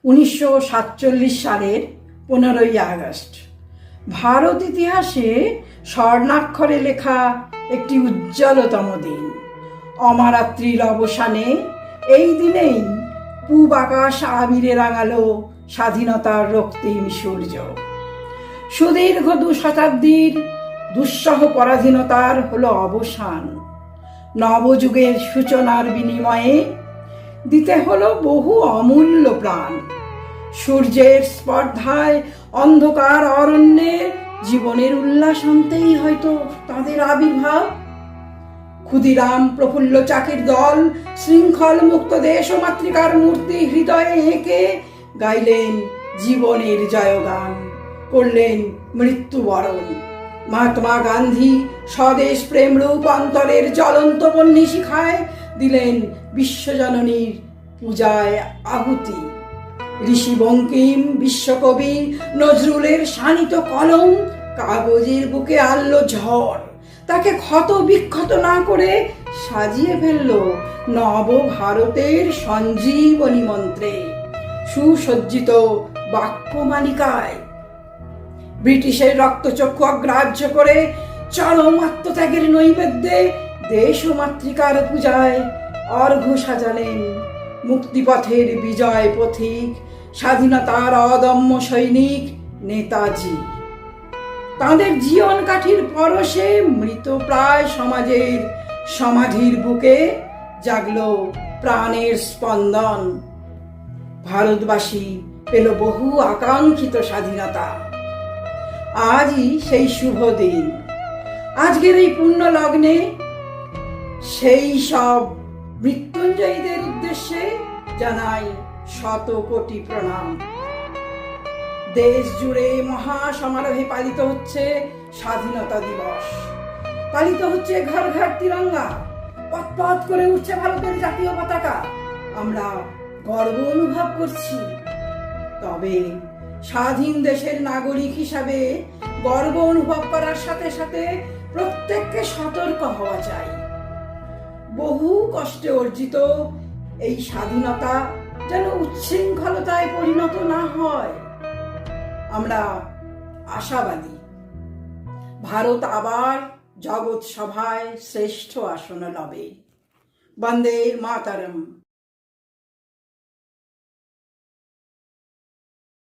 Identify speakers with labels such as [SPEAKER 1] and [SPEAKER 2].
[SPEAKER 1] 1947 সালের 15ই আগস্ট ভারত ইতিহাসে স্বর্ণাক্ষরে লেখা একটি উজ্জ্বলতম দিন। অমরাত্রির অবসানে এই দিনেই পূব আকাশ আবিরে রাঙালো স্বাধীনতার রক্তিম সূর্য। সুদীর্ঘ 2 শতাব্দীর দুঃসহ পরাধীনতার হলো অবসান। নবযুগের সূচনার বিনিময়ে দিতে হলো বহু অমূল্য প্রাণ। সূর্যের স্পর্ধায় অন্ধকার অরণ্যে জীবনের উল্লাস আনতেই হয়তো তাদের আবির্ভাব। ক্ষুদিরাম প্রফুল্ল চাকির দল শৃঙ্খল মুক্ত দেশ ও মাতৃকার মূর্তি হৃদয়ে এঁকে গাইলেন জীবনের জয়গান, করলেন মৃত্যুবরণ। মহাত্মা গান্ধী স্বদেশ প্রেম রূপ অন্তরের জ্বলন্ত বহ্নি শিখায় দিলেন বিশ্বজননীর পূজায় আহুতি। ঋষি বঙ্কিম, বিশ্বকবি নজরুলের শানিত কলম কাগজের বুকে আনলো ঝড়। তাকে ক্ষত বিক্ষত না করে সাজিয়ে ফেলল নব ভারতের সঞ্জীবনী মন্ত্রে, সুসজ্জিত বাক্যমালিকায়। ব্রিটিশের রক্তচক্ষু অগ্রাহ্য করে চরম আত্মত্যাগের নৈবেদ্যে দেশ ও মাতৃকার পূজায় অর্ঘ্য সাজালেন মুক্তিপথের বিজয় পথিক, স্বাধীনতার অদম্য সৈনিক নেতাজি। তাঁদের জীবন কাঠির পরশে মৃতপ্রায় সমাজের সমাধির বুকে জাগলো প্রাণের স্পন্দন। ভারতবাসী পেল বহু আকাঙ্ক্ষিত স্বাধীনতা। আজই সেই শুভ দিন। আজকের এই পুণ্য লগ্নে সেই সব মৃত্যুঞ্জয়ীদের উদ্দেশ্যে জানাই শত কোটি প্রণাম। দেশ জুড়ে মহা সমারোহে পালিত হচ্ছে স্বাধীনতা দিবস, পালিত হচ্ছে ঘর ঘর তিরঙ্গা, পথ পথ করে উঠছে ভারতের জাতীয় পতাকা। আমরা গর্ব অনুভব করছি। তবে স্বাধীন দেশের নাগরিক হিসাবে গর্ব অনুভব করার সাথে সাথে প্রত্যেককে সতর্ক হওয়া চাই। বহু কষ্টে অর্জিত এই স্বাধীনতা যেন উচ্ছৃঙ্খলতায় পরিণত না হয়। আমরা আশাবাদী ভারত আবার জগৎ সভায় শ্রেষ্ঠ আসন লবে। বন্দে মাতরম।